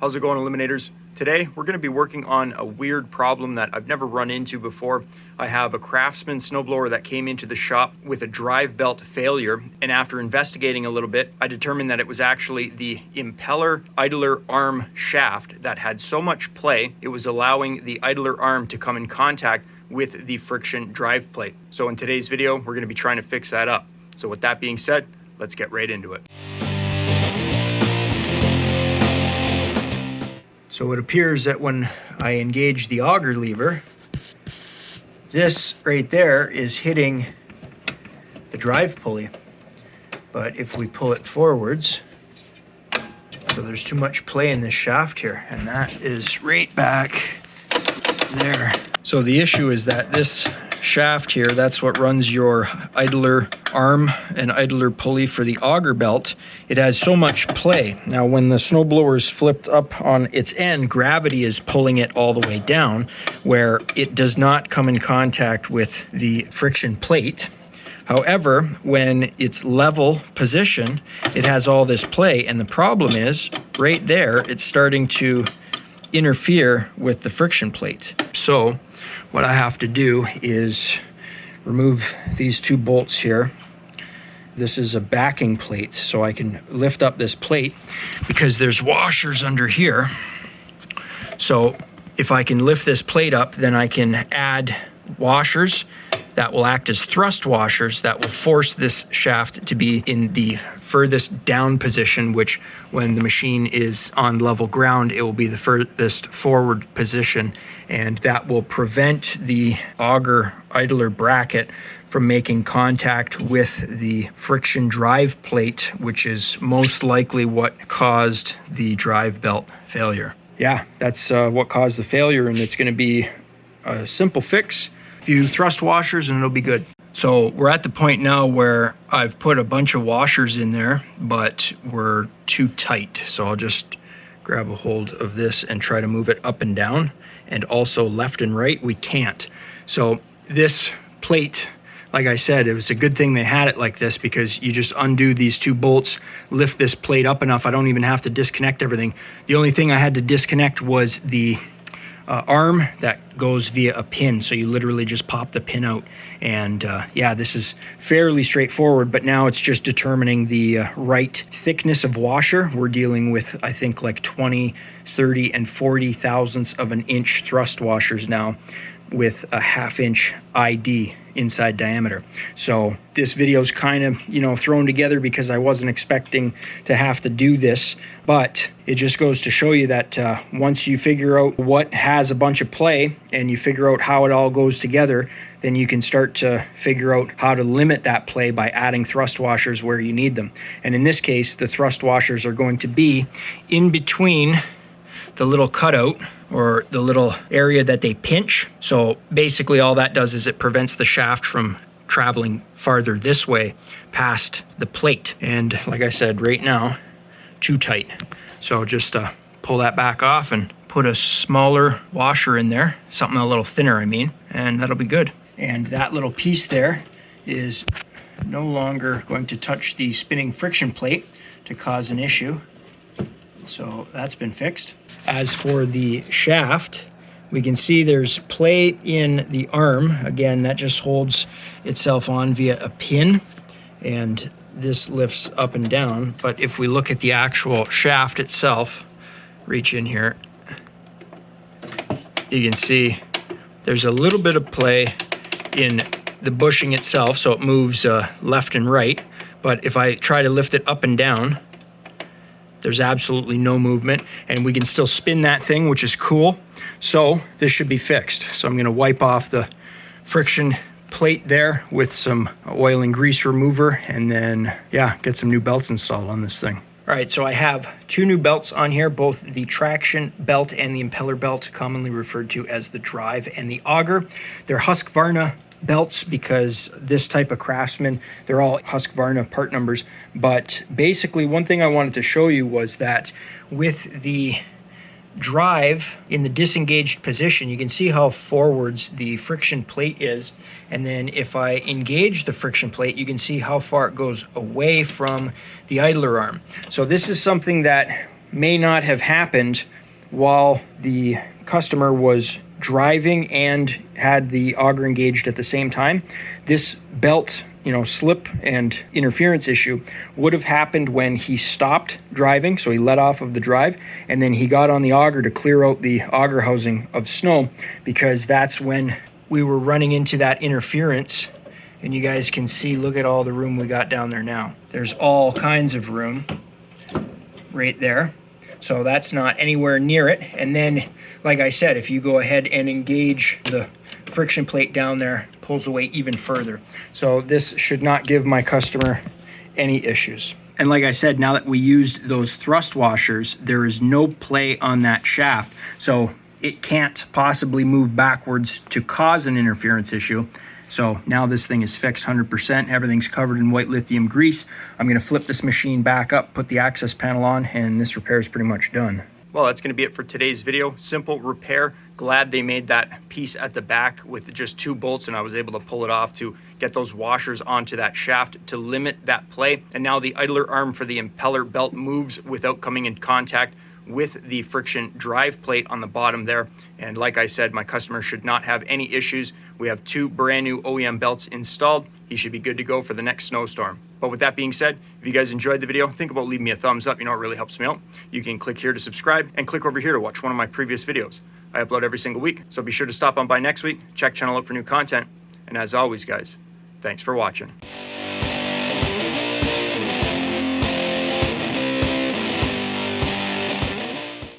How's it going, Eliminators? Today, we're going to be working on a weird problem that I've never run into before. I have a Craftsman snowblower that came into the shop with a drive belt failure, and after investigating a little bit, I determined that it was actually the impeller idler arm shaft that had so much play, it was allowing the idler arm to come in contact with the friction drive plate. So in today's video, we're going to be trying to fix that up. So with that being said, let's get right into it. So it appears that when I engage the auger lever, this right there is hitting the drive pulley. But if we pull it forwards, so there's too much play in this shaft here, and that is right back there. So the issue is that this shaft here, that's what runs your idler arm and idler pulley for the auger belt. It has so much play. Now when the snowblower is flipped up on its end, gravity is pulling it all the way down where it does not come in contact with the friction plate. However, when it's level position, it has all this play, and the problem is right there, it's starting to interfere with the friction plate. So what I have to do is remove these two bolts here. This is a backing plate, so I can lift up this plate because there's washers under here. So if I can lift this plate up, then I can add washers that will act as thrust washers that will force this shaft to be in the furthest down position, which when the machine is on level ground, it will be the furthest forward position, and that will prevent the auger idler bracket from making contact with the friction drive plate, which is most likely what caused the drive belt failure. Yeah, that's what caused the failure, and it's going to be a simple fix. A few thrust washers and it'll be good. So we're at the point now where I've put a bunch of washers in there, but we're too tight. So I'll just grab a hold of this and try to move it up and down, and also left and right, we can't. So this plate, like I said, it was a good thing they had it like this, because you just undo these two bolts, lift this plate up enough, I don't even have to disconnect everything. The only thing I had to disconnect was the arm that goes via a pin. So you literally just pop the pin out, and yeah, this is fairly straightforward, but now it's just determining the right thickness of washer. We're dealing with, I think, like 20, 30, and 40 thousandths of an inch thrust washers now, with a 1/2 inch ID inside diameter. So this video's kind of, thrown together because I wasn't expecting to have to do this, but it just goes to show you that once you figure out what has a bunch of play and you figure out how it all goes together, then you can start to figure out how to limit that play by adding thrust washers where you need them. And in this case, the thrust washers are going to be in between the little cutout, or the little area that they pinch. So basically all that does is it prevents the shaft from traveling farther this way past the plate. And like I said, right now, too tight. So just pull that back off and put a smaller washer in there, something a little thinner, and that'll be good. And that little piece there is no longer going to touch the spinning friction plate to cause an issue. So that's been fixed. As for the shaft, we can see there's play in the arm. Again, that just holds itself on via a pin, and this lifts up and down. But if we look at the actual shaft itself, reach in here, you can see there's a little bit of play in the bushing itself, so it moves left and right. But if I try to lift it up and down, there's absolutely no movement, and we can still spin that thing, which is cool. So this should be fixed. So I'm gonna wipe off the friction plate there with some oil and grease remover, and then, yeah, get some new belts installed on this thing. All right, so I have two new belts on here, both the traction belt and the impeller belt, commonly referred to as the drive and the auger. They're Husqvarna belts because this type of Craftsman, they're all Husqvarna part numbers. But basically, one thing I wanted to show you was that with the drive in the disengaged position, you can see how forwards the friction plate is. And then if I engage the friction plate, you can see how far it goes away from the idler arm. So this is something that may not have happened while the customer was driving and had the auger engaged at the same time. This belt, slip and interference issue would have happened when he stopped driving, so he let off of the drive, and then he got on the auger to clear out the auger housing of snow, because that's when we were running into that interference. And you guys can see, look at all the room we got down there now. There's all kinds of room right there. So that's not anywhere near it. And then, like I said, if you go ahead and engage the friction plate down there, it pulls away even further. So this should not give my customer any issues. And like I said, now that we used those thrust washers, there is no play on that shaft. So it can't possibly move backwards to cause an interference issue. So now this thing is fixed 100%. Everything's covered in white lithium grease. I'm going to flip this machine back up, put the access panel on, and this repair is pretty much done. Well, that's going to be it for today's video. Simple repair. Glad they made that piece at the back with just 2 bolts, and I was able to pull it off to get those washers onto that shaft to limit that play. And now the idler arm for the impeller belt moves without coming in contact with the friction drive plate on the bottom there. And like I said, my customer should not have any issues. We have 2 brand new OEM belts installed. He should be good to go for the next snowstorm. But with that being said, if you guys enjoyed the video, think about leaving me a thumbs up. It really helps me out. You can click here to subscribe and click over here to watch one of my previous videos. I upload every single week, so be sure to stop on by next week, check channel out for new content. And as always, guys, thanks for watching.